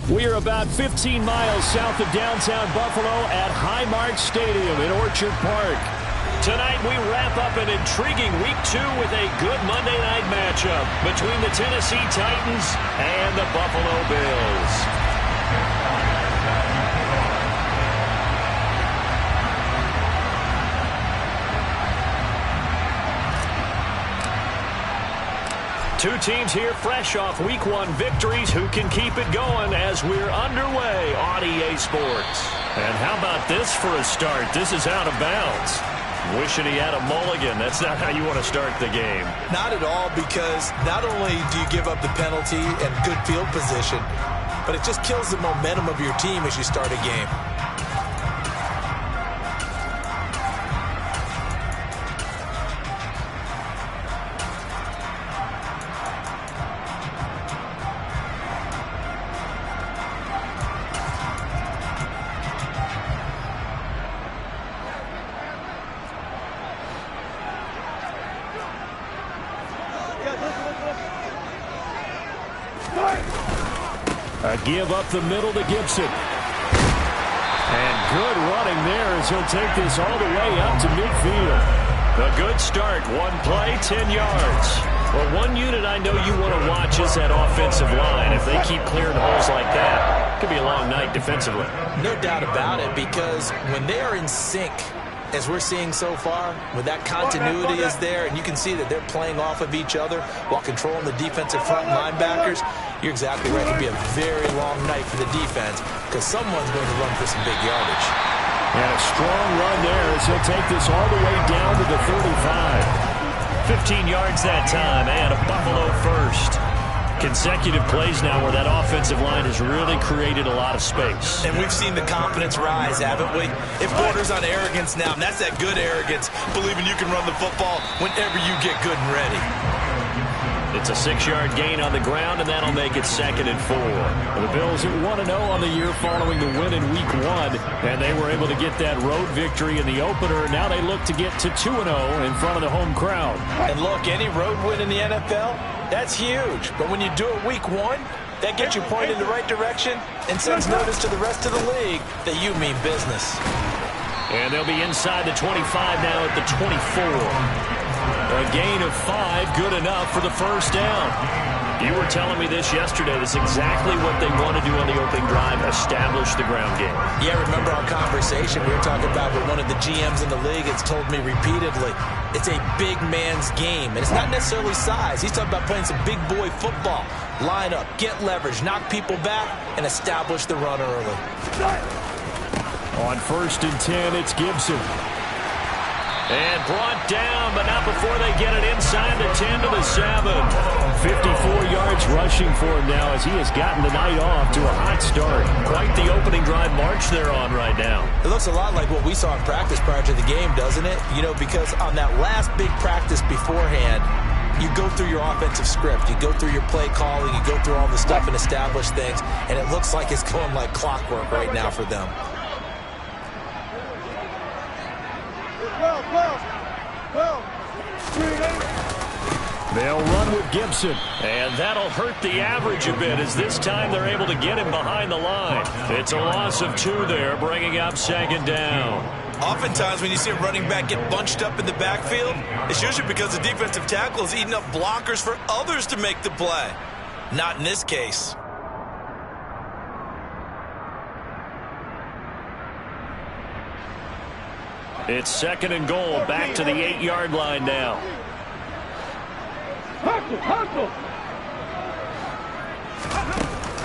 We are about 15 miles south of downtown Buffalo at Highmark Stadium in Orchard Park. Tonight we wrap up an intriguing Week 2 with a good Monday night matchup between the Tennessee Titans and the Buffalo Bills. Two teams here fresh off Week 1 victories who can keep it going as we're underway on EA Sports. And how about this for a start? This is out of bounds. Wishing he had a mulligan. That's not how you want to start the game. Not at all, because not only do you give up the penalty and good field position, but it just kills the momentum of your team as you start a game. A give up the middle to Gibson. And good running there as he'll take this all the way up to midfield. A good start. One play, 10 yards. Well, one unit I know you want to watch is that offensive line. If they keep clearing holes like that, it could be a long night defensively. No doubt about it, because when they are in sync, as we're seeing so far, when that continuity is there and you can see that they're playing off of each other while controlling the defensive front linebackers, you're exactly right. It could be a very long night for the defense because someone's going to run for some big yardage. And a strong run there as he'll take this all the way down to the 35. 15 yards that time and a Buffalo first. Consecutive plays now where that offensive line has really created a lot of space. And we've seen the confidence rise, haven't we? It borders on arrogance now, and that's that good arrogance, believing you can run the football whenever you get good and ready. It's a 6-yard gain on the ground, and that'll make it 2nd and 4. The Bills are 1-0 on the year following the win in Week 1, and they were able to get that road victory in the opener. Now they look to get to 2-0 in front of the home crowd. And look, any road win in the NFL, that's huge. But when you do it Week 1, that gets you pointed in the right direction and sends notice to the rest of the league that you mean business. And they'll be inside the 25 now at the 24. A gain of 5, good enough for the first down. You were telling me this yesterday. That's exactly what they want to do on the opening drive, establish the ground game. Yeah, remember our conversation we were talking about with one of the GMs in the league that's told me repeatedly, it's a big man's game. And it's not necessarily size. He's talking about playing some big boy football. Line up, get leverage, knock people back, and establish the run early. On 1st and 10, it's Gibson. And brought down, but not before they get it inside the 10 to the 7. 54 yards rushing for him now as he has gotten the night off to a hot start. Quite the opening drive march they're on right now. It looks a lot like what we saw in practice prior to the game, doesn't it? You know, because on that last big practice beforehand, you go through your offensive script. You go through your play calling. You go through all the stuff and establish things. And it looks like it's going like clockwork right now for them. They'll run with Gibson. And that'll hurt the average a bit as this time they're able to get him behind the line. It's a loss of 2 there, bringing up 2nd down. Oftentimes when you see a running back get bunched up in the backfield, it's usually because the defensive tackle is eating up blockers for others to make the play. Not in this case. It's 2nd and goal, back to the 8-yard line now.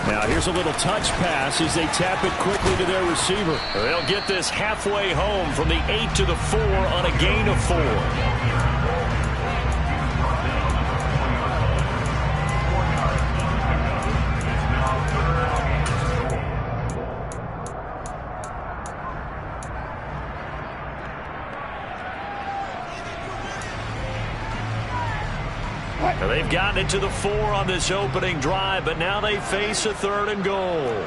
Now here's a little touch pass as they tap it quickly to their receiver. They'll get this halfway home from the 8 to the 4 on a gain of 4. They've gotten it to the 4 on this opening drive, but now they face a 3rd and goal.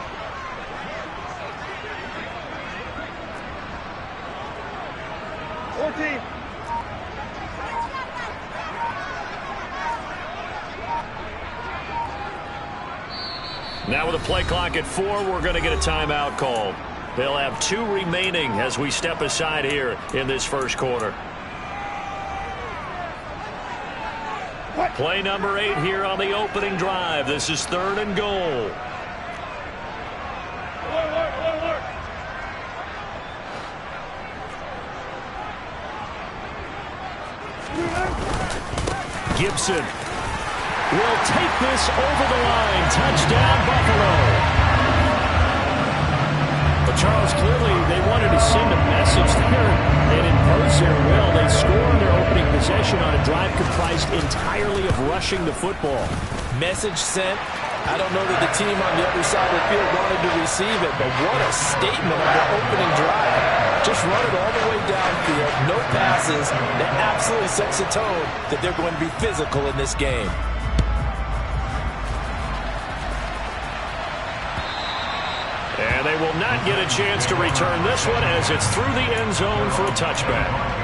Now with a play clock at 4, we're going to get a timeout called. They'll have 2 remaining as we step aside here in this first quarter. Play number 8 here on the opening drive. This is 3rd and goal. Gibson will take this over the line. Touchdown, Buffalo. But Charles, clearly they wanted to send a message there and impose their will. They scored their opening possession on a drive comprised entirely of rushing the football. Message sent. I don't know that the team on the other side of the field wanted to receive it, but what a statement of the opening drive. Just run it all the way downfield, no passes. That absolutely sets the tone that they're going to be physical in this game. And they will not get a chance to return this one as it's through the end zone for a touchback.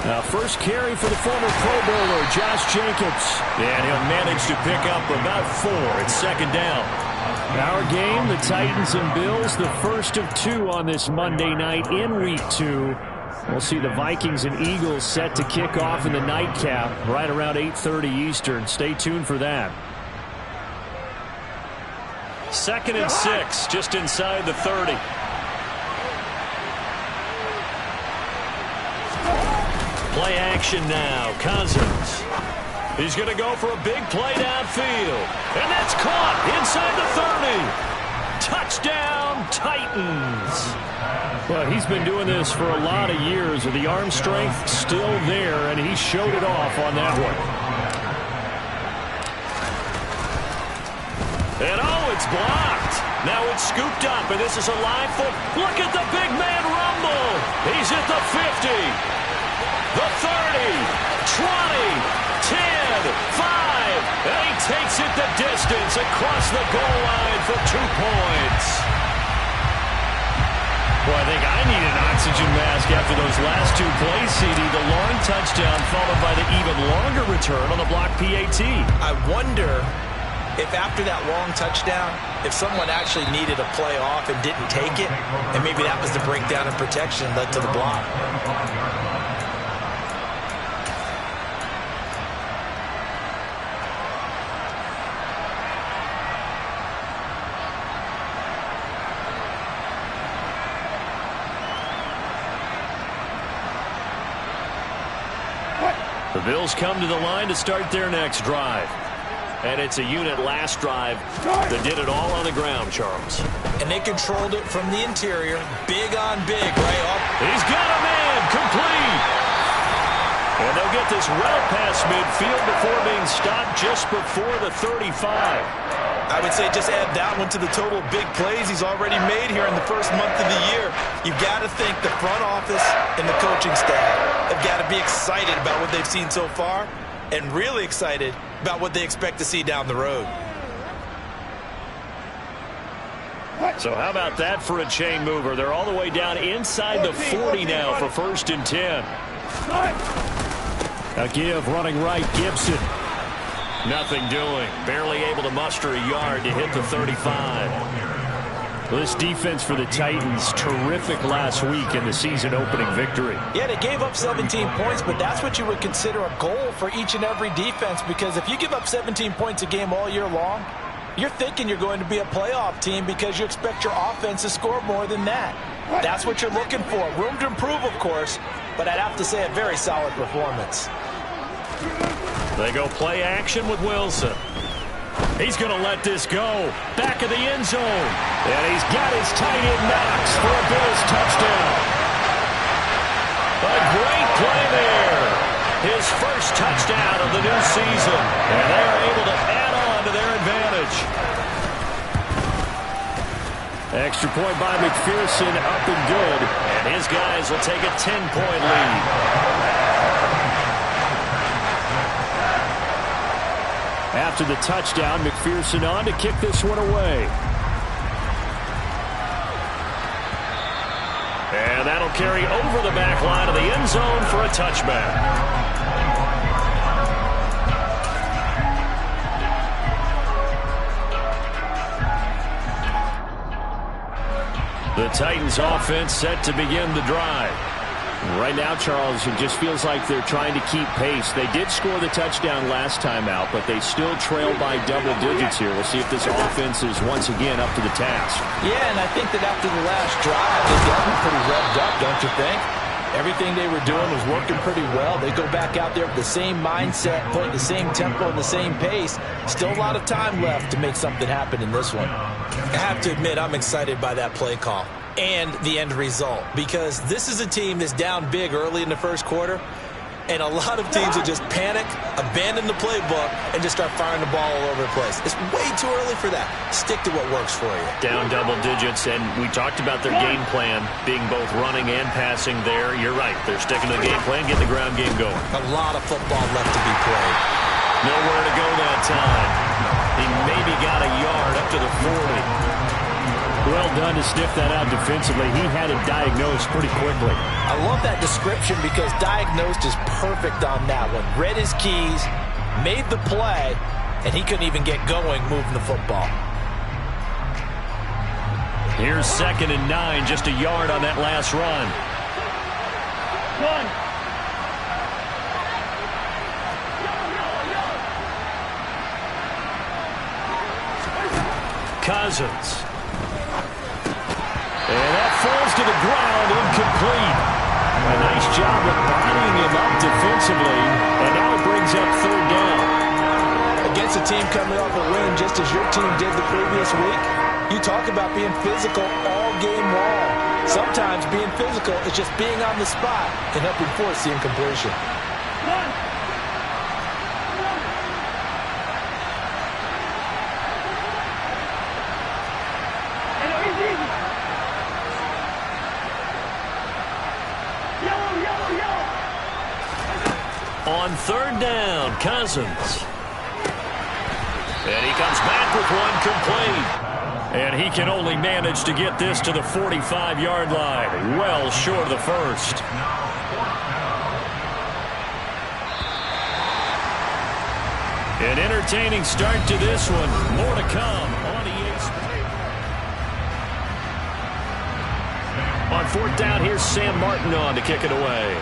Now, first carry for the former Pro Bowler, Josh Jacobs. And he'll manage to pick up about 4. It's 2nd down. Our game, the Titans and Bills, the first of 2 on this Monday night in Week 2. We'll see the Vikings and Eagles set to kick off in the nightcap right around 8:30 Eastern. Stay tuned for that. 2nd and 6, just inside the 30. Play action now. Cousins. He's going to go for a big play downfield. And that's caught inside the 30. Touchdown, Titans. Well, he's been doing this for a lot of years with the arm strength still there, and he showed it off on that one. And oh, it's blocked. Now it's scooped up, and this is a live foot. Look at the big man rumble. He's at the 50. The 30, 20, 10, 5, and he takes it the distance across the goal line for 2 points. Well, I think I need an oxygen mask after those last 2 plays, CD. The long touchdown followed by the even longer return on the block PAT. I wonder if after that long touchdown, if someone actually needed a play off and didn't take it, and maybe that was the breakdown in protection led to the block. The Bills come to the line to start their next drive. And it's a unit last drive that did it all on the ground, Charles. And they controlled it from the interior. Big on big, right up. He's got a man, complete. And they'll get this well past midfield before being stopped just before the 35. I would say just add that one to the total of big plays he's already made here in the first month of the year. You've got to think the front office and the coaching staff have got to be excited about what they've seen so far and really excited about what they expect to see down the road. So how about that for a chain mover? They're all the way down inside the 40 now for 1st and 10. A give running right, Gibson. Nothing doing. Barely able to muster a yard to hit the 35. Well, this defense for the Titans, terrific last week in the season-opening victory. Yeah, they gave up 17 points, but that's what you would consider a goal for each and every defense, because if you give up 17 points a game all year long, you're thinking you're going to be a playoff team because you expect your offense to score more than that. That's what you're looking for. Room to improve, of course, but I'd have to say a very solid performance. They go play action with Wilson. He's going to let this go. Back of the end zone. And he's got his tight end Knox for a Bills touchdown. A great play there. His first touchdown of the new season. And they're able to add on to their advantage. Extra point by McPherson, up and good. And his guys will take a 10-point lead. After the touchdown, McPherson on to kick this one away. And that'll carry over the back line of the end zone for a touchback. The Titans offense set to begin the drive. Right now, Charles, it just feels like they're trying to keep pace. They did score the touchdown last time out, but they still trail by double digits here. We'll see if this offense is once again up to the task. Yeah, and I think that after the last drive, they've gotten pretty revved up, don't you think? Everything they were doing was working pretty well. They go back out there with the same mindset, playing the same tempo and the same pace. Still a lot of time left to make something happen in this one. I have to admit, I'm excited by that play call and the end result, because this is a team that's down big early in the first quarter, and a lot of teams will just panic, abandon the playbook, and just start firing the ball all over the place. It's way too early for that. Stick to what works for you. Down double digits, and we talked about their game plan being both running and passing there. You're right. They're sticking to the game plan, getting the ground game going. A lot of football left to be played. Nowhere to go that time. He maybe got a yard up to the 40. Well done to sniff that out defensively. He had it diagnosed pretty quickly. I love that description because diagnosed is perfect on that one. Read his keys, made the play, and he couldn't even get going moving the football. Here's 2nd and 9, just a yard on that last run. Cousins. And that falls to the ground, incomplete. A nice job of bodying him up defensively, and now it brings up 3rd down. Against a team coming off a win just as your team did the previous week, you talk about being physical all game long. Sometimes being physical is just being on the spot and helping force the incompletion. On 3rd down, Cousins. And he comes back with one complete. And he can only manage to get this to the 45-yard line, well short of the first. An entertaining start to this one. More to come on EA Sports. On 4th down, here's Sam Martin on to kick it away.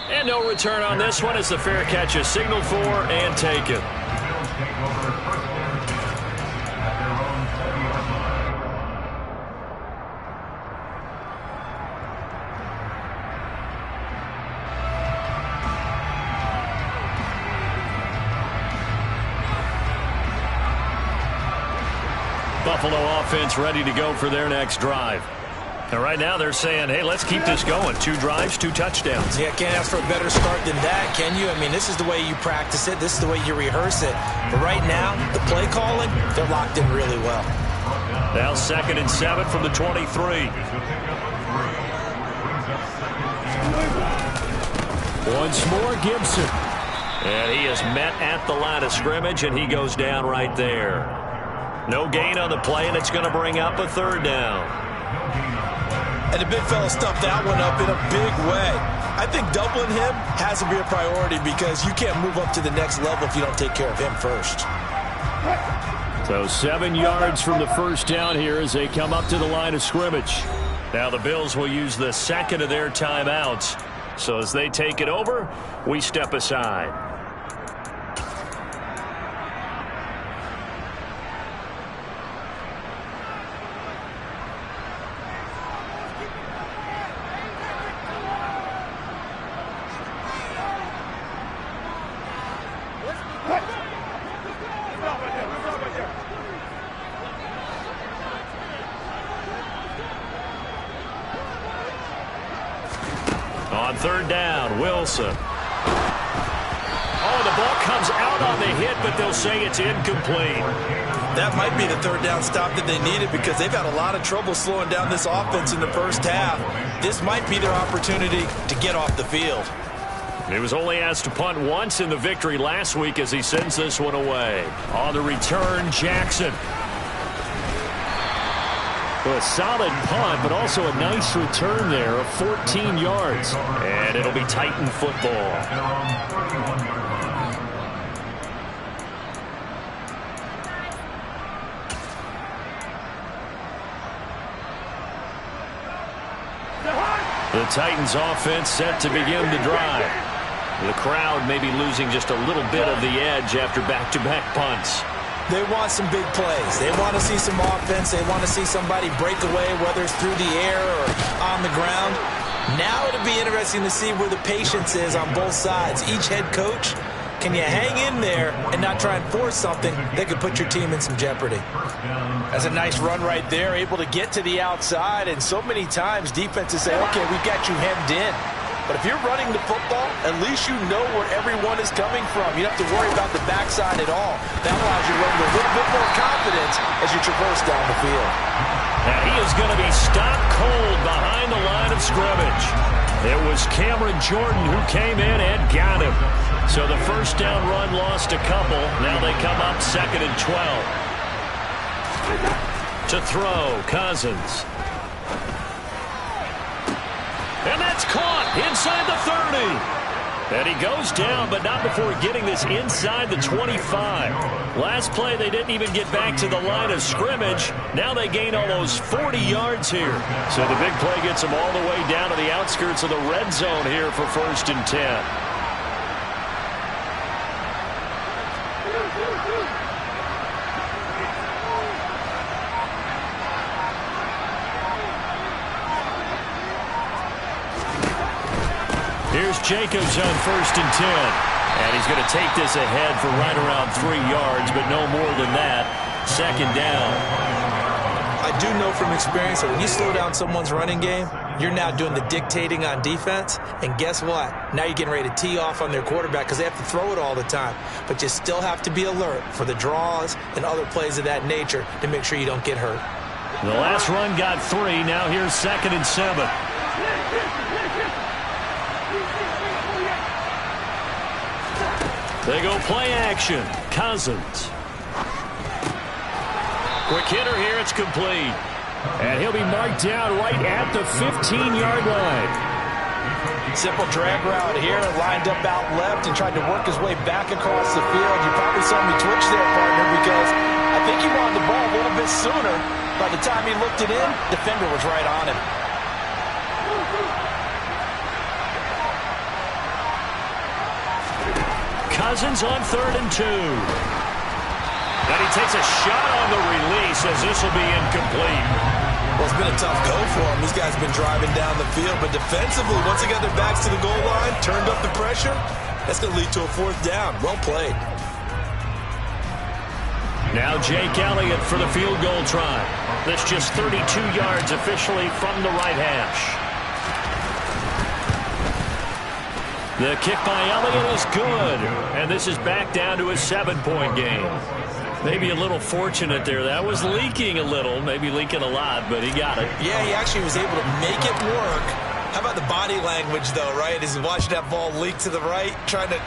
And no return on this one as the fair catch is signaled for and taken. Buffalo offense ready to go for their next drive. And right now they're saying, hey, let's keep this going. 2 drives, 2 touchdowns. Yeah, can't ask for a better start than that, can you? I mean, this is the way you practice it. This is the way you rehearse it. But right now, the play calling, they're locked in really well. Now 2nd and 7 from the 23. Once more, Gibson. And he is met at the line of scrimmage, and he goes down right there. No gain on the play, and it's going to bring up a 3rd down. And the big fella stuffed that one up in a big way. I think doubling him has to be a priority because you can't move up to the next level if you don't take care of him first. So 7 yards from the 1st down here as they come up to the line of scrimmage. Now the Bills will use the 2nd of their timeouts. So as they take it over, we step aside. On 3rd down, Wilson. Oh, the ball comes out on the hit, but they'll say it's incomplete. That might be the third down stop that they needed because they've had a lot of trouble slowing down this offense in the first half. This might be their opportunity to get off the field. He was only asked to punt once in the victory last week as he sends this one away. On the return, Jackson. A solid punt, but also a nice return there of 14 yards. And it'll be Titan football. The Titans offense set to begin the drive. The crowd may be losing just a little bit of the edge after back-to-back punts. They want some big plays. They want to see some offense. They want to see somebody break away, whether it's through the air or on the ground. Now it'll be interesting to see where the patience is on both sides. Each head coach, can you hang in there and not try and force something that could put your team in some jeopardy? That's a nice run right there, able to get to the outside. And so many times defenses say, okay, we've got you hemmed in. But if you're running the football, at least you know where everyone is coming from. You don't have to worry about the backside at all. That allows you to run with a little bit more confidence as you traverse down the field. Now he is going to be stopped cold behind the line of scrimmage. It was Cameron Jordan who came in and got him. So the first down run lost a couple. Now they come up 2nd and 12. To throw, Cousins. And that's caught inside the 30. And he goes down, but not before getting this inside the 25. Last play, they didn't even get back to the line of scrimmage. Now they gain almost 40 yards here. So the big play gets them all the way down to the outskirts of the red zone here for 1st and 10. Here's Jacobs on 1st and 10. And he's going to take this ahead for right around 3 yards, but no more than that. 2nd down. I do know from experience that when you slow down someone's running game, you're now doing the dictating on defense. And guess what? Now you're getting ready to tee off on their quarterback because they have to throw it all the time. But you still have to be alert for the draws and other plays of that nature to make sure you don't get hurt. The last run got 3. Now here's 2nd and 7. They go play action. Cousins. Quick hitter here. It's complete. And he'll be marked down right at the 15-yard line. Simple drag route here. Lined up out left and tried to work his way back across the field. You probably saw me twitch there, partner, because I think he wanted the ball a little bit sooner. By the time he looked it in, defender was right on him. Cousins on 3rd and 2. And he takes a shot on the release as this will be incomplete. Well, it's been a tough go for him. These guys have been driving down the field. But defensively, once they got their backs to the goal line, turned up the pressure, that's going to lead to a 4th down. Well played. Now Jake Elliott for the field goal try. That's just 32 yards officially from the right hash. The kick by Elliott is good. And this is back down to a 7-point game. Maybe a little fortunate there. That was leaking a little, maybe leaking a lot, but he got it. Yeah, he actually was able to make it work. How about the body language, though, right? As he's watching that ball leak to the right, trying to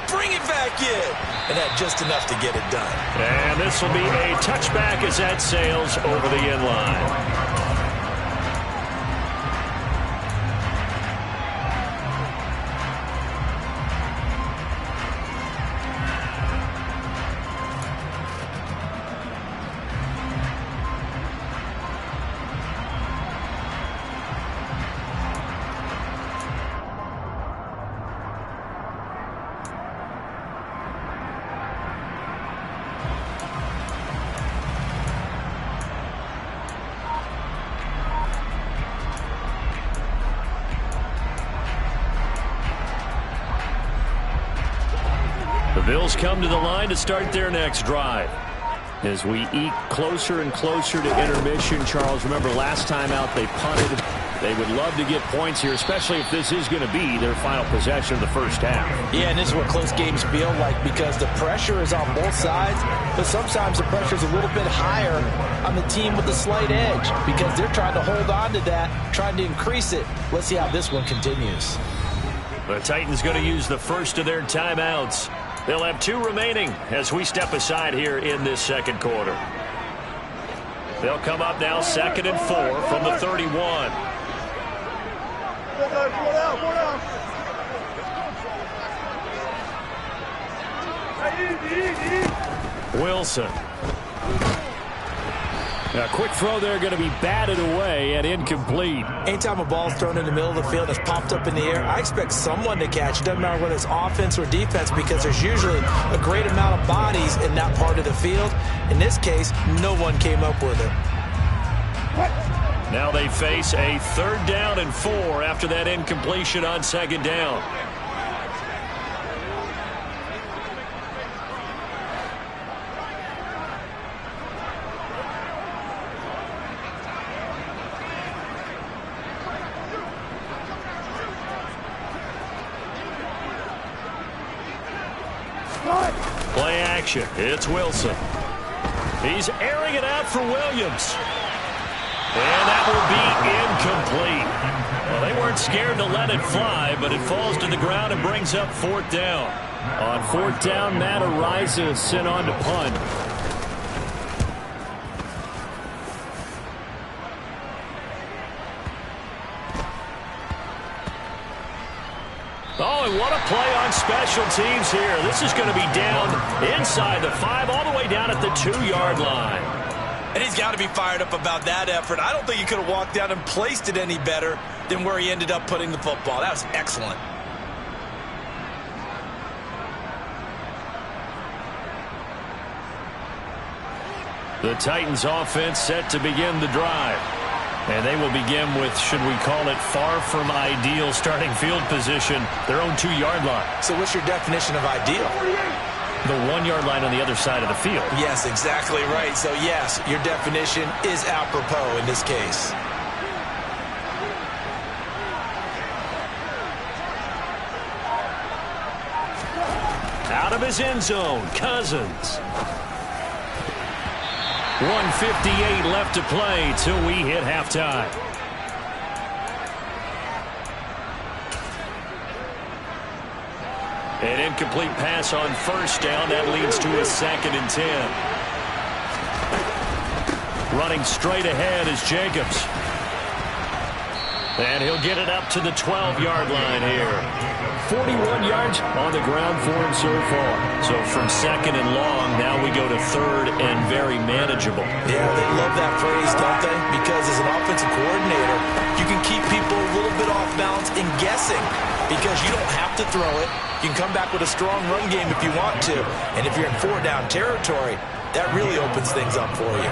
bring it back in. And that just enough to get it done. And this will be a touchback as that sails over the end line. Bills come to the line to start their next drive. As we eke closer and closer to intermission, Charles, remember last time out they punted They would love to get points here, especially if this is going to be their final possession of the first half. Yeah, and this is what close games feel like because the pressure is on both sides, but sometimes the pressure is a little bit higher on the team with the slight edge because they're trying to hold on to that, trying to increase it. Let's see how this one continues. The Titans going to use the first of their timeouts. They'll have 2 remaining as we step aside here in this second quarter. They'll come up now 2nd and 4 from the 31. Wilson. A quick throw there going to be batted away and incomplete. Anytime a ball's thrown in the middle of the field and it's popped up in the air, I expect someone to catch it. Doesn't matter whether it's offense or defense because there's usually a great amount of bodies in that part of the field. In this case, no one came up with it. Now they face a 3rd down and 4 after that incompletion on 2nd down. Play action. It's Wilson. He's airing it out for Williams. And that will be incomplete. Well, they weren't scared to let it fly, but it falls to the ground and brings up 4th down. On 4th down, Matt Araiza is sent on to punt. Oh, and what a play on special teams here. This is going to be down inside the 5, all the way down at the 2-yard line. And he's got to be fired up about that effort. I don't think he could have walked down and placed it any better than where he ended up putting the football. That was excellent. The Titans offense set to begin the drive. And they will begin with, should we call it, far from ideal starting field position, their own 2-yard line. So what's your definition of ideal? The 1-yard line on the other side of the field. Yes, exactly right. So, yes, your definition is apropos in this case. Out of his end zone, Cousins. 1:58 left to play till we hit halftime. An incomplete pass on 1st down. That leads to a 2nd and 10. Running straight ahead is Jacobs. And he'll get it up to the 12-yard line here. 41 yards on the ground for him so far. So from 2nd and long, now we go to 3rd and very manageable. Yeah, they love that phrase, don't they? Because as an offensive coordinator, you can keep people a little bit off balance and guessing because you don't have to throw it. You can come back with a strong run game if you want to. And if you're in 4-down territory, that really opens things up for you.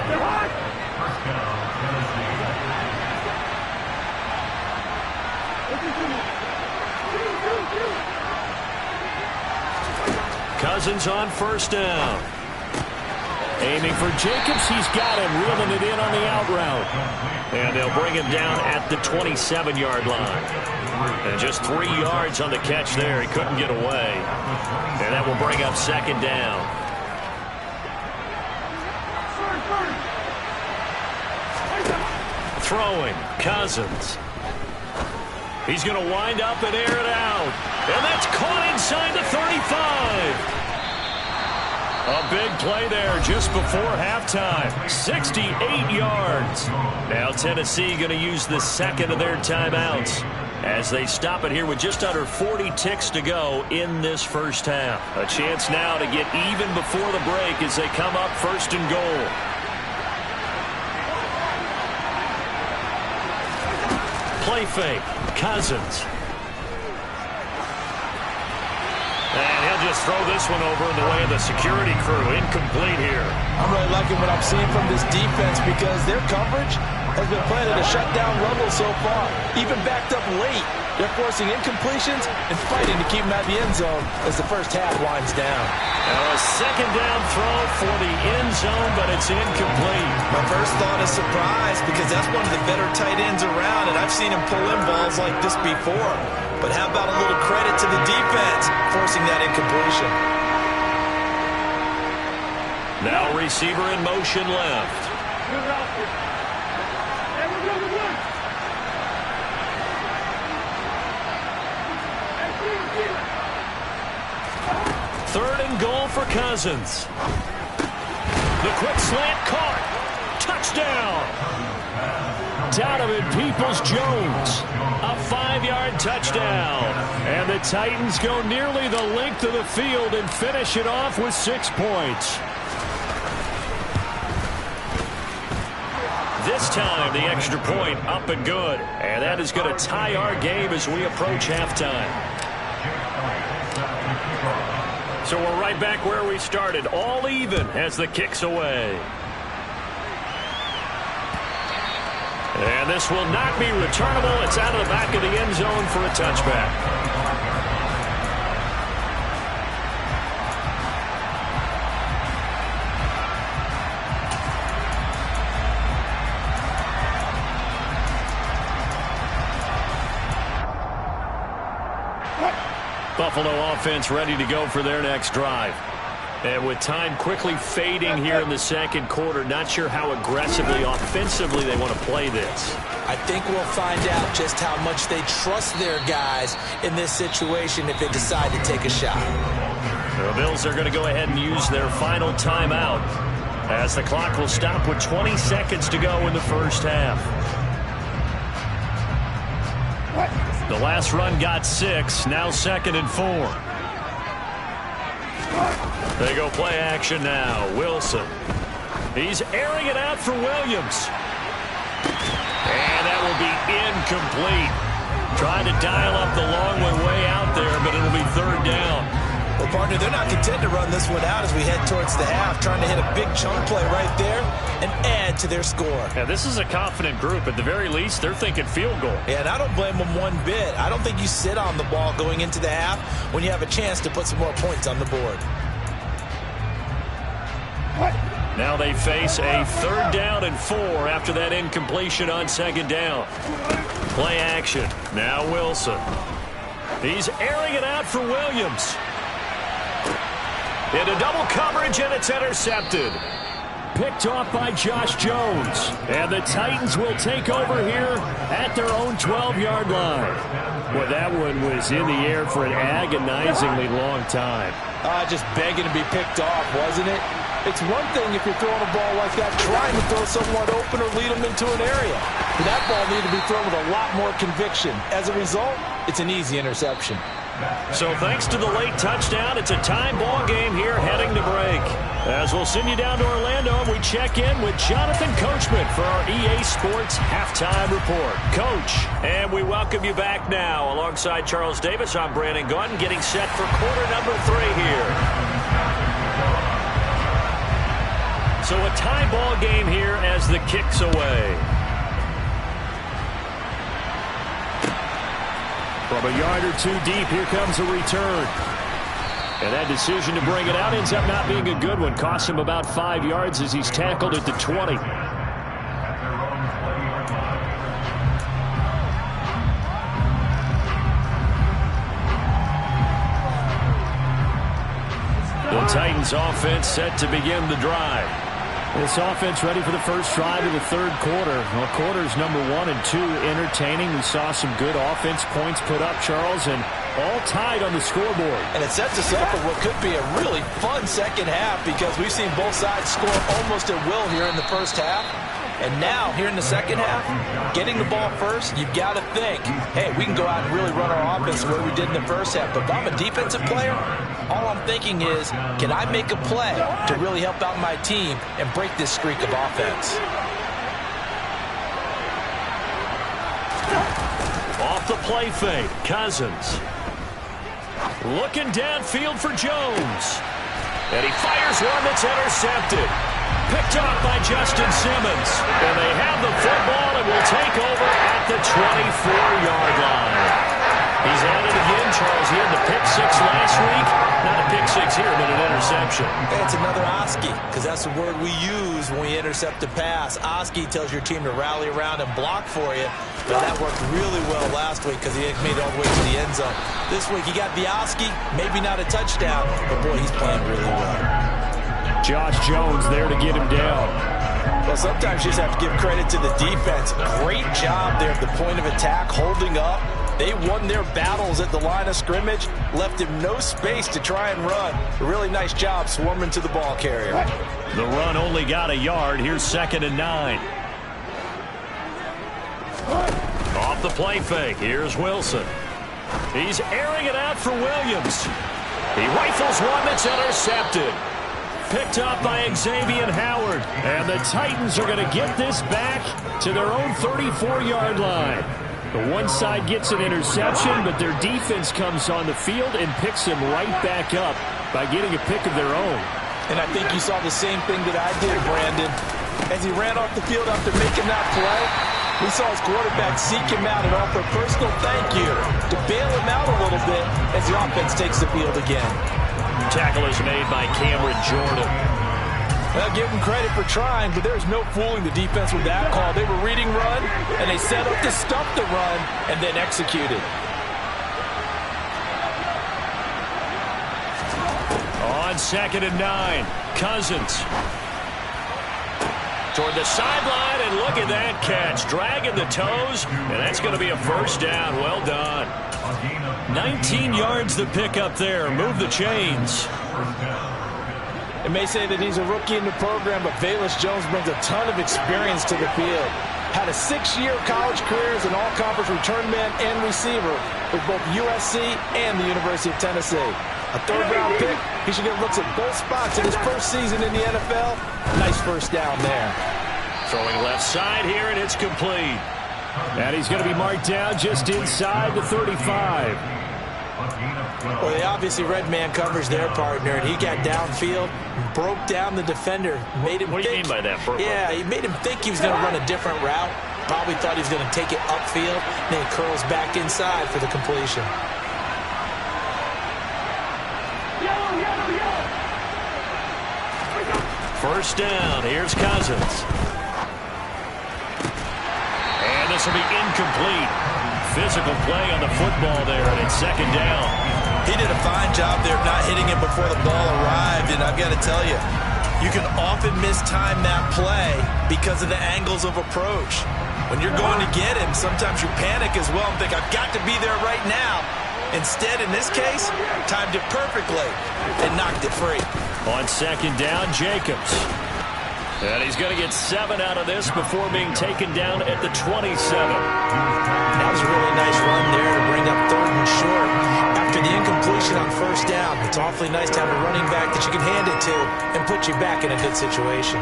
Cousins on 1st down. Aiming for Jacobs. He's got him, reeling it in on the out route. And they'll bring him down at the 27-yard line. And just 3 yards on the catch there. He couldn't get away. And that will bring up 2nd down. Throwing, Cousins. He's going to wind up and air it out. And that's caught inside the 35. A big play there just before halftime. 68 yards. Now Tennessee going to use the 2nd of their timeouts as they stop it here with just under 40 ticks to go in this first half. A chance now to get even before the break as they come up 1st and goal. Play fake. Cousins. And he'll just throw this one over in the way of the security crew. Incomplete here. I'm really liking what I'm seeing from this defense because their coverage has been playing at a shutdown level so far, even backed up late. They're forcing incompletions and fighting to keep them out of the end zone as the first half winds down. A second down throw for the end zone, but it's incomplete. My first thought is surprise, because that's one of the better tight ends around, and I've seen him pull in balls like this before. But how about a little credit to the defense forcing that incompletion? Now receiver in motion left. Third and goal for Cousins. The quick slant caught. Touchdown. Donovan Peoples-Jones. A 5-yard touchdown. And the Titans go nearly the length of the field and finish it off with 6 points. This time, the extra point up and good. And that is going to tie our game as we approach halftime. So we're right back where we started, all even as the kick's away. And this will not be returnable. It's out of the back of the end zone for a touchback. Buffalo offense ready to go for their next drive. And with time quickly fading here in the second quarter, not sure how aggressively, offensively they want to play this. I think we'll find out just how much they trust their guys in this situation if they decide to take a shot. The Bills are going to go ahead and use their final timeout as the clock will stop with 20 seconds to go in the first half. The last run got 6, now 2nd and 4. They go play action now. Wilson. He's airing it out for Williams. And that will be incomplete. Trying to dial up the long way out there, but it'll be 3rd down. Well, partner, they're not content to run this one out as we head towards the half, trying to hit a big chunk play right there and add to their score. Yeah, this is a confident group. At the very least, they're thinking field goal. Yeah, and I don't blame them one bit. I don't think you sit on the ball going into the half when you have a chance to put some more points on the board. Now they face a 3rd down and 4 after that incompletion on 2nd down. Play action. Now Wilson. He's airing it out for Williams. Into double coverage, and it's intercepted. Picked off by Josh Jones. And the Titans will take over here at their own 12-yard line. Well, that one was in the air for an agonizingly long time. Just begging to be picked off, wasn't it? It's one thing if you're throwing a ball like that, trying to throw someone open or lead them into an area. But that ball needed to be thrown with a lot more conviction. As a result, it's an easy interception. So thanks to the late touchdown, it's a time ball game here heading to break. As we'll send you down to Orlando, we check in with Jonathan Coachman for our EA Sports Halftime Report. Coach, and we welcome you back now. Alongside Charles Davis, I'm Brandon Gaudin, getting set for quarter number 3 here. So a tie ball game here as the kick's away. From a yard or 2 deep, here comes a return. And that decision to bring it out ends up not being a good one. Costs him about 5 yards as he's tackled at the 20. The Titans offense set to begin the drive. This offense ready for the first drive of the 3rd quarter. Well, quarters number 1 and 2 entertaining. We saw some good offense points put up, Charles, and all tied on the scoreboard. And it sets us up for what could be a really fun second half because we've seen both sides score almost at will here in the first half. And now, here in the second half, getting the ball first, you've got to think, hey, we can go out and really run our offense the way we did in the first half. But if I'm a defensive player, all I'm thinking is, can I make a play to really help out my team and break this streak of offense? Off the play fake, Cousins. Looking downfield for Jones. And he fires one that's intercepted. picked off by Justin Simmons. And they have the football and will take over at the 24-yard line. He's at it again, Charles. He had the pick six last week. Not a pick six here, but an interception. It's another Oski, because that's the word we use when we intercept a pass. Oski tells your team to rally around and block for you. But that worked really well last week because he made it all the way to the end zone. This week he got the Oski, maybe not a touchdown, but boy, he's playing really well. Josh Jones there to get him down. Well, sometimes you just have to give credit to the defense. Great job there at the point of attack, holding up. They won their battles at the line of scrimmage, left him no space to try and run. A really nice job swarming to the ball carrier. The run only got a yard. Here's 2nd and 9. Off the play fake. Here's Wilson. He's airing it out for Williams. He rifles one that's intercepted. Picked up by Xavier Howard. And the Titans are going to get this back to their own 34-yard line. The one side gets an interception, but their defense comes on the field and picks him right back up by getting a pick of their own. And I think you saw the same thing that I did, Brandon. As he ran off the field after making that play, we saw his quarterback seek him out and offer a personal thank you to bail him out a little bit as the offense takes the field again. Tackle is made by Cameron Jordan. Well, give him credit for trying, but there's no fooling the defense with that call. They were reading run, and they set up to stop the run, and then executed. On 2nd and 9, Cousins. Toward the sideline, and look at that catch. Dragging the toes, and that's going to be a first down. Well done. 19 yards to pick up there. Move the chains. It may say that he's a rookie in the program, but Velus Jones brings a ton of experience to the field. Had a 6-year college career as an all-conference return man and receiver with both USC and the University of Tennessee. A 3rd-round pick. He should get looks at both spots in his first season in the NFL. Nice first down there. Throwing left side here, and it's complete. And he's going to be marked down just inside the 35. Well, they obviously read man coverage their partner, and he got downfield, broke down the defender, made him What do you mean by that? Yeah, he made him think he was going to run a different route. Probably thought he was going to take it upfield, then he curls back inside for the completion. First down. Here's Cousins. And this will be incomplete. Physical play on the football there, and it's 2nd down. He did a fine job there of not hitting him before the ball arrived, and I've got to tell you, you can often mistime that play because of the angles of approach. When you're going to get him, sometimes you panic as well and think, I've got to be there right now. Instead, in this case, timed it perfectly and knocked it free. On 2nd down, Jacobs. And he's going to get 7 out of this before being taken down at the 27. That was a really nice run there to bring up 3rd and short. After the incompletion on first down, it's awfully nice to have a running back that you can hand it to and put you back in a good situation.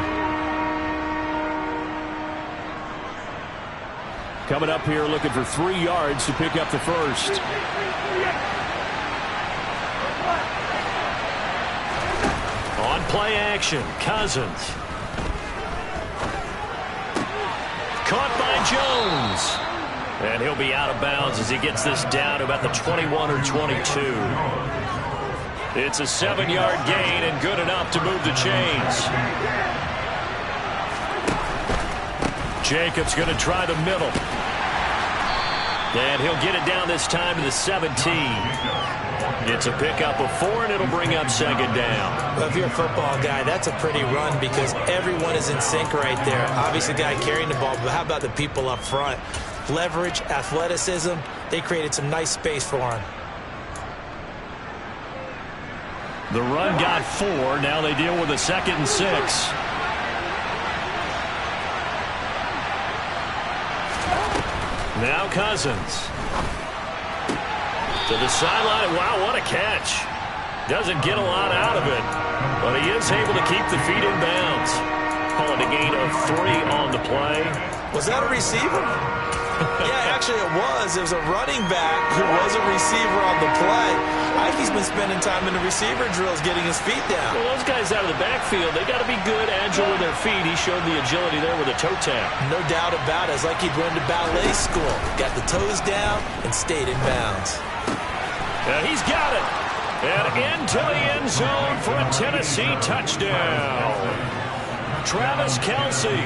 Coming up here looking for 3 yards to pick up the first. On play action, Cousins. Caught by Jones. And he'll be out of bounds as he gets this down to about the 21 or 22. It's a 7-yard gain and good enough to move the chains. Jacobs going to try the middle. And he'll get it down this time to the 17. It's a pickup of 4, and it'll bring up 2nd down. Well, if you're a football guy, that's a pretty run because everyone is in sync right there. Obviously, the guy carrying the ball, but how about the people up front? Leverage, athleticism, they created some nice space for him. The run got 4. Now they deal with a 2nd and 6. Now Cousins. To the sideline. Wow, what a catch. Doesn't get a lot out of it, but he is able to keep the feet in bounds. Call it a gain of 3 on the play. Was that a receiver? Yeah, actually it was. There was a running back who was a receiver on the play. Ike's been spending time in the receiver drills getting his feet down. Well, those guys out of the backfield, they got to be good, agile with their feet. He showed the agility there with a toe tap. No doubt about it. It's like he'd run to ballet school. Got the toes down and stayed in bounds. He's got it. And into the end zone for a Tennessee touchdown. Travis Kelce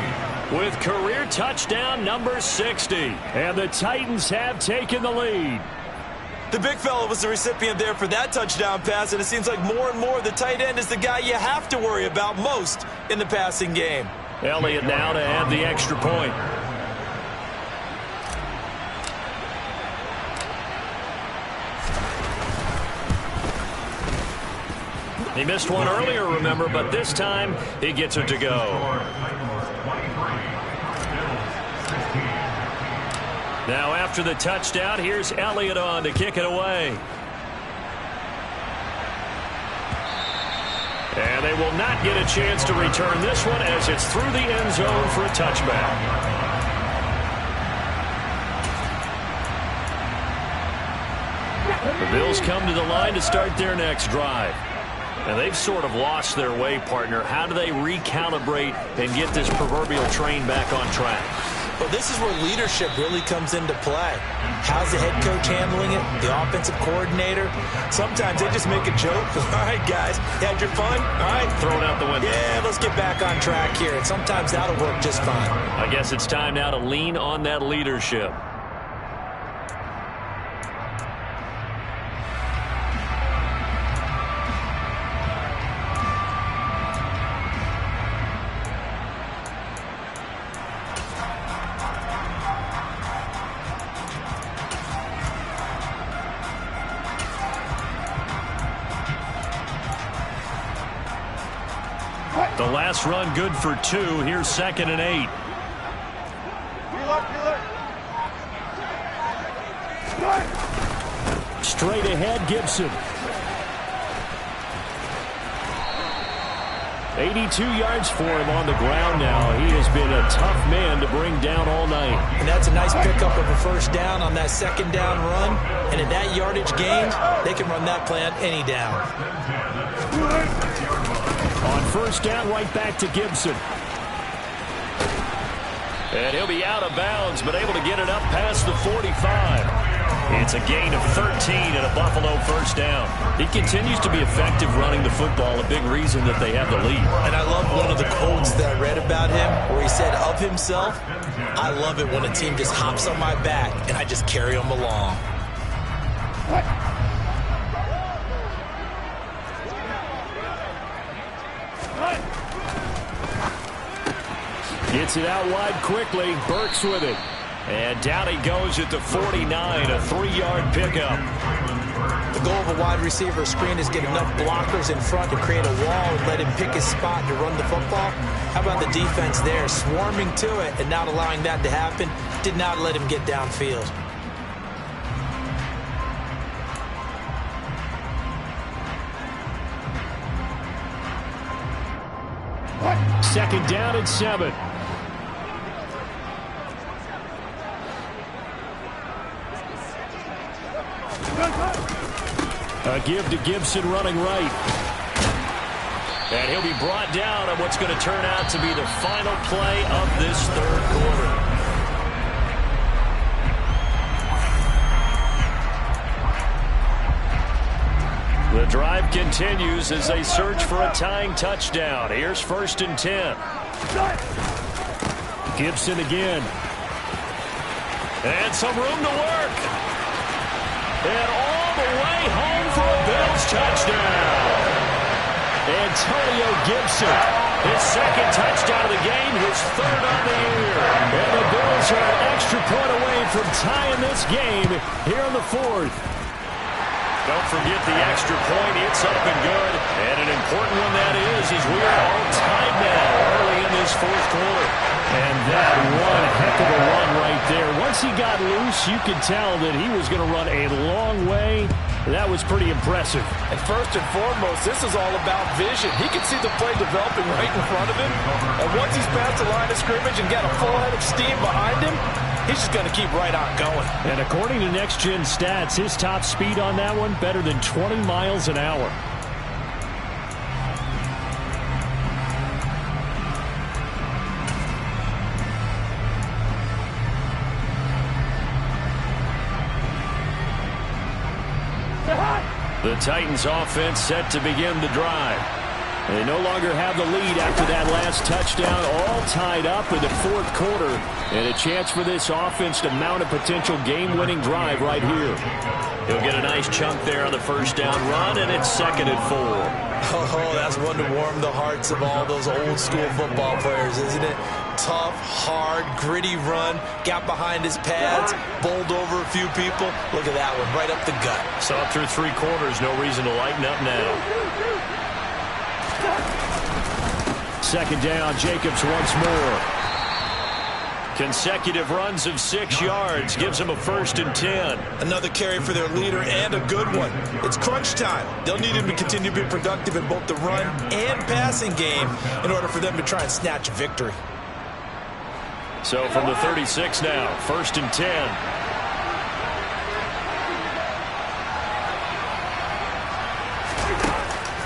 with career touchdown number 60. And the Titans have taken the lead. The big fella was the recipient there for that touchdown pass, and it seems like more and more the tight end is the guy you have to worry about most in the passing game. Elliott now to add the extra point. He missed one earlier, remember, but this time he gets it to go. Now after the touchdown, here's Elliott on to kick it away. And they will not get a chance to return this one as it's through the end zone for a touchback. The Bills come to the line to start their next drive. And they've sort of lost their way, partner. How do they recalibrate and get this proverbial train back on track? Well, this is where leadership really comes into play. How's the head coach handling it? The offensive coordinator? Sometimes they just make a joke. All right, guys, you had your fun? All right. Throw it out the window. Yeah, let's get back on track here. And sometimes that'll work just fine. I guess it's time now to lean on that leadership. The last run good for 2. Here's 2nd and 8. Straight ahead, Gibson. 82 yards for him on the ground now. He has been a tough man to bring down all night. And that's a nice pickup of a first down on that second down run. And at that yardage gained, they can run that play on any down. On first down, right back to Gibson. And he'll be out of bounds, but able to get it up past the 45. It's a gain of 13 and a Buffalo first down. He continues to be effective running the football, a big reason that they have the lead. And I love one of the quotes that I read about him where he said of himself, I love it when a team just hops on my back and I just carry them along. Gets it out wide quickly. Burks with it. And down he goes at the 49, a 3-yard pickup. The goal of a wide receiver screen is get enough blockers in front to create a wall and let him pick his spot to run the football. How about the defense there, swarming to it and not allowing that to happen? Did not let him get downfield. Second down and 7. A give to Gibson running right. And he'll be brought down on what's going to turn out to be the final play of this third quarter. The drive continues as they search for a tying touchdown. Here's 1st and 10. Gibson again. And some room to work. And all the way home for a Bills touchdown. Antonio Gibson, his 2nd touchdown of the game, his 3rd on the year. And the Bills are an extra point away from tying this game here in the 4th. Don't forget the extra point. It's up and good. And an important one that is as we are all tied now early in this 4th quarter. And that one heck of a run right there. Once he got loose, you could tell that he was going to run a long way. That was pretty impressive. And first and foremost, this is all about vision. He can see the play developing right in front of him. And once he's past the line of scrimmage and got a full head of steam behind him, he's just going to keep right on going. And according to Next Gen Stats, his top speed on that one better than 20 miles an hour. The Titans offense set to begin the drive. They no longer have the lead after that last touchdown, all tied up in the fourth quarter, and a chance for this offense to mount a potential game-winning drive right here. He'll get a nice chunk there on the first down run, and it's 2nd and 4. Oh, that's one to warm the hearts of all those old-school football players, isn't it? Tough, hard, gritty run, got behind his pads, bowled over a few people. Look at that one, right up the gut. So up through 3 quarters, no reason to lighten up now. 2nd down, Jacobs once more. Consecutive runs of 6 yards gives him a 1st and 10. Another carry for their leader and a good one. It's crunch time. They'll need him to continue to be productive in both the run and passing game in order for them to try and snatch a victory. So from the 36 now, 1st and 10.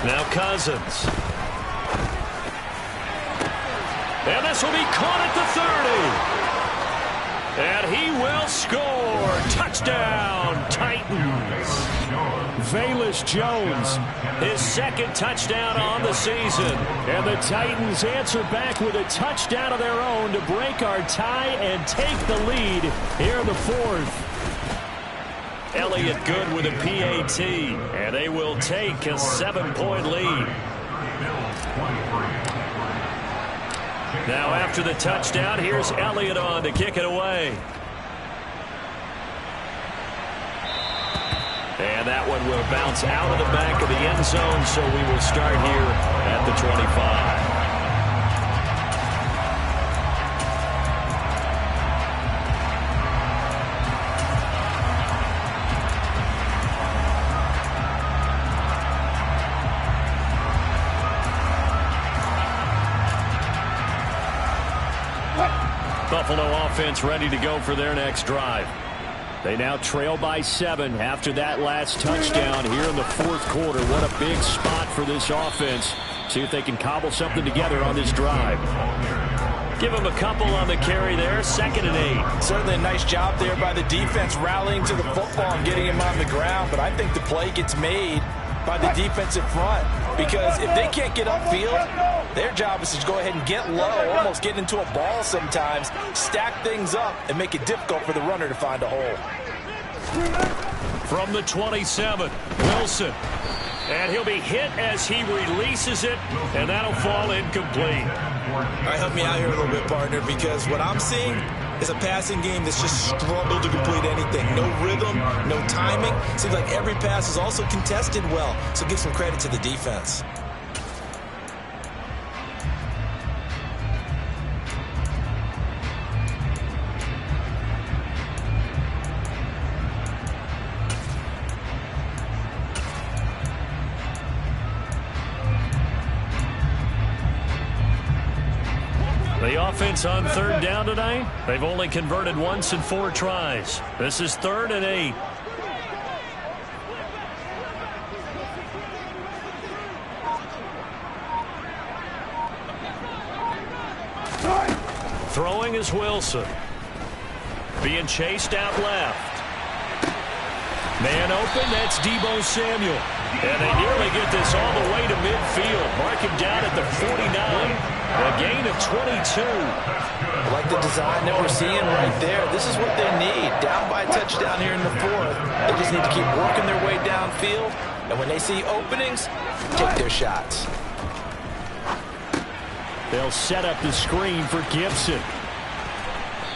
Now Cousins. And this will be caught at the 30. And he will score. Touchdown, Titans. Velus Jones, his 2nd touchdown on the season. And the Titans answer back with a touchdown of their own to break our tie and take the lead here in the 4th. Elliott Good with a PAT, and they will take a 7-point lead. Now after the touchdown, here's Elliott on to kick it away. And that one will bounce out of the back of the end zone, so we will start here at the 25. Buffalo offense ready to go for their next drive. They now trail by 7 after that last touchdown here in the 4th quarter. What a big spot for this offense. See if they can cobble something together on this drive. Give them a couple on the carry there. 2nd and 8. Certainly a nice job there by the defense rallying to the football and getting him on the ground. But I think the play gets made by the defensive front, because if they can't get upfield, their job is to go ahead and get low, almost get into a ball sometimes, stack things up, and make it difficult for the runner to find a hole. From the 27, Wilson. And he'll be hit as he releases it, and that'll fall incomplete. All right, help me out here a little bit, partner, because what I'm seeing is a passing game that's just struggled to complete anything. No rhythm, no timing. Seems like every pass is also contested well, so give some credit to the defense. The offense on 3rd down tonight, they've only converted once in 4 tries. This is 3rd and 8. Throwing is Wilson. Being chased out left. Man open, that's Deebo Samuel. And they nearly get this all the way to midfield. Mark him down at the 49. A gain of 22. I like the design that we're seeing right there. This is what they need. Down by a touchdown here in the 4th. They just need to keep working their way downfield. And when they see openings, take their shots. They'll set up the screen for Gibson.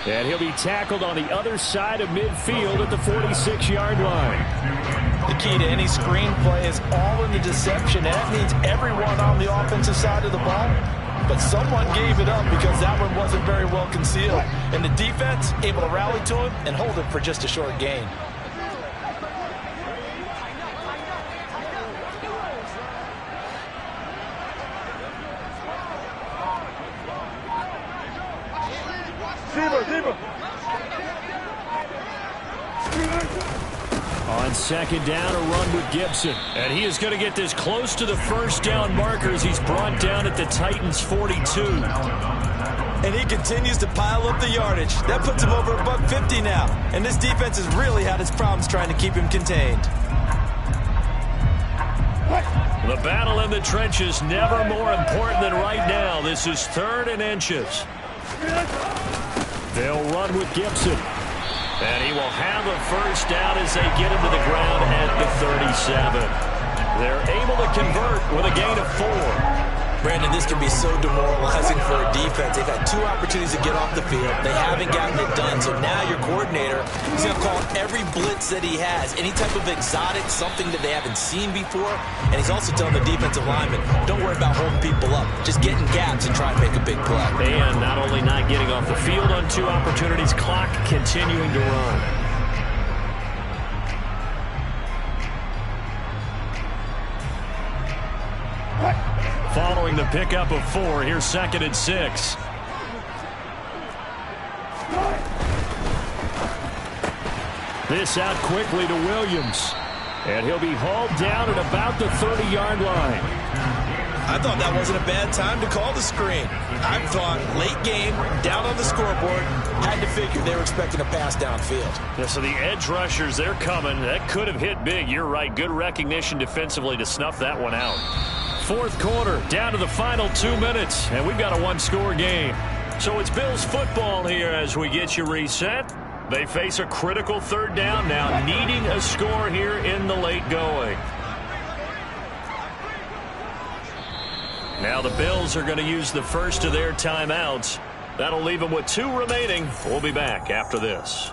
And he'll be tackled on the other side of midfield at the 46-yard line. The key to any screen play is all in the deception. And that means everyone on the offensive side of the ball. But someone gave it up because that one wasn't very well concealed. And the defense able to rally to it and hold it for just a short gain. on second down, a run with Gibson. And he is going to get this close to the first down markers. He's brought down at the Titans' 42. And he continues to pile up the yardage. That puts him over $150 now. And this defense has really had its problems trying to keep him contained. The battle in the trenches never more important than right now. This is 3rd and inches. They'll run with Gibson. And he will have a first down as they get him to the ground at the 37. They're able to convert with a gain of 4. Brandon, this can be so demoralizing for a defense. They've had 2 opportunities to get off the field. They haven't gotten it done. So now your coordinator is going to call every blitz that he has, any type of exotic, something that they haven't seen before. And he's also telling the defensive lineman, don't worry about holding people up. Just get in gaps and try and make a big play. And not only not getting off the field on 2 opportunities, clock continuing to run. Following the pickup of 4, here's 2nd and 6. This out quickly to Williams. And he'll be hauled down at about the 30-yard line. I thought that wasn't a bad time to call the screen. I thought late game, down on the scoreboard, had to figure they were expecting a pass downfield. Yeah, so the edge rushers, they're coming. That could have hit big. You're right. Good recognition defensively to snuff that one out. 4th quarter, down to the final 2 minutes, and we've got a 1-score game. So it's Bills football here as we get you reset. They face a critical 3rd down now, needing a score here in the late going. Now the Bills are going to use the first of their timeouts. That'll leave them with 2 remaining. We'll be back after this.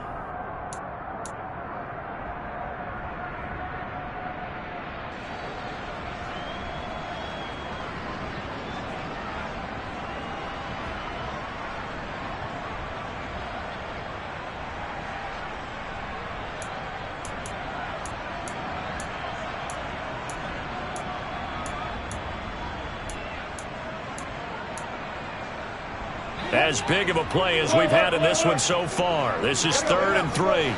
As big of a play as we've had in this one so far. This is 3rd and 3.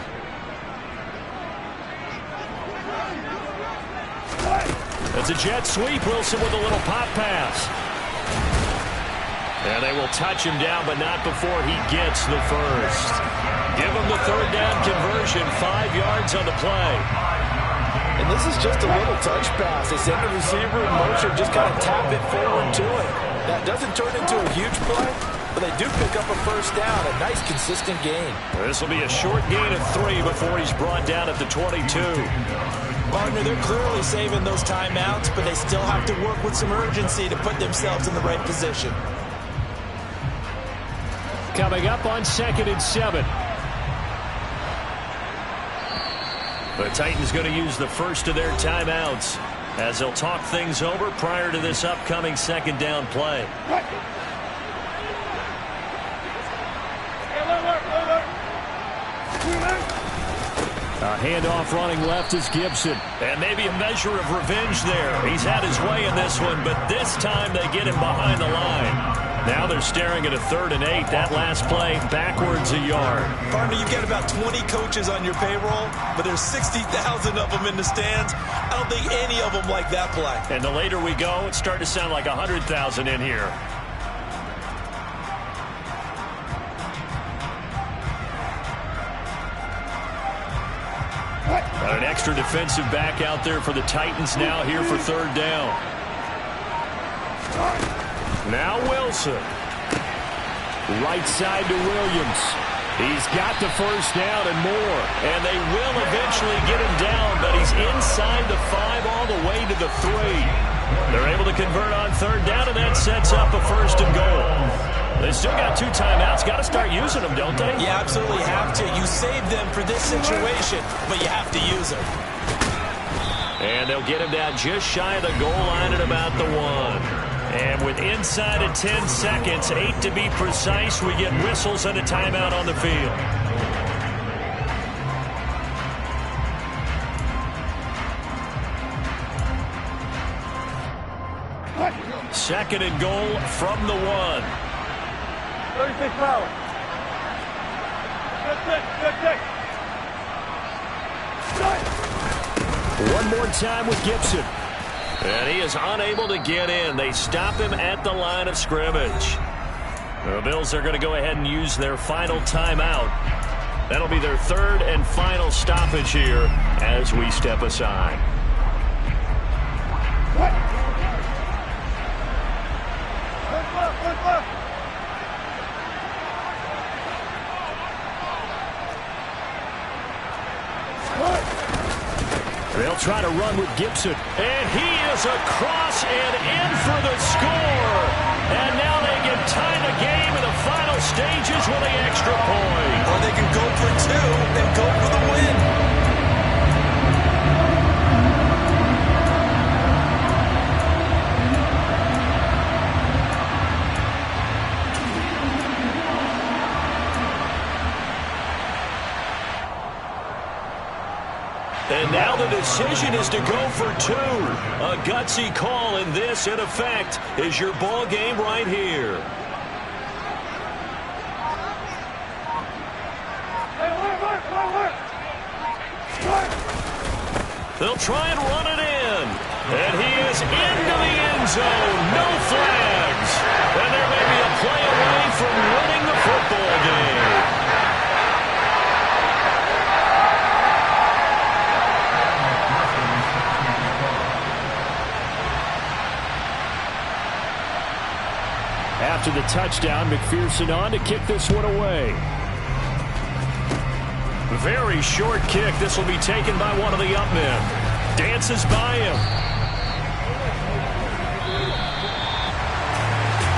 It's a jet sweep. Wilson with a little pop pass. And they will touch him down, but not before he gets the first. Give him the 3rd down conversion. 5 yards on the play. And this is just a little touch pass. They send the receiver in motion, just kind of tap it forward to it. That doesn't turn into a huge play, but they do pick up a first down. A nice, consistent gain. This will be a short gain of 3 before he's brought down at the 22. Partner, they're clearly saving those timeouts, but they still have to work with some urgency to put themselves in the right position. Coming up on 2nd and 7. The Titans going to use the first of their timeouts as they'll talk things over prior to this upcoming 2nd down play. A handoff running left is Gibson. And maybe a measure of revenge there. He's had his way in this one, but this time they get him behind the line. Now they're staring at a 3rd and 8. That last play, backwards a yard. Partner, you've got about 20 coaches on your payroll, but there's 60,000 of them in the stands. I don't think any of them like that play. And the later we go, it's starting to sound like 100,000 in here. Got an extra defensive back out there for the Titans now here for 3rd down. Now Wilson. Right side to Williams. He's got the first down and more. And they will eventually get him down, but he's inside the 5 all the way to the 3. They're able to convert on 3rd down, and that sets up a 1st and goal. They still got 2 timeouts. Got to start using them, don't they? You absolutely have to. You save them for this situation, but you have to use them. And they'll get him down just shy of the goal line at about the 1. And with inside of 10 seconds, 8 to be precise, we get whistles and a timeout on the field. Second and goal from the 1. 36 power. Good kick, good kick. One more time with Gibson. And he is unable to get in. They stop him at the line of scrimmage. The Bills are going to go ahead and use their final timeout. That'll be their third and final stoppage here as we step aside. They'll try to run with Gibson. And he is across and in for the score. And now they can tie the game in the final stages with the extra point. Or they can go for two and go for the win. And now the decision is to go for two. A gutsy call, and this, in effect, is your ball game right here. They'll try and run it in. And he is into the end zone. No flags. And there may be a play away from winning the football game. After the touchdown, McPherson on to kick this one away. Very short kick. This will be taken by one of the up men. Dances by him.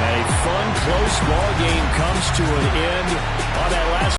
A fun, close ball game comes to an end on that last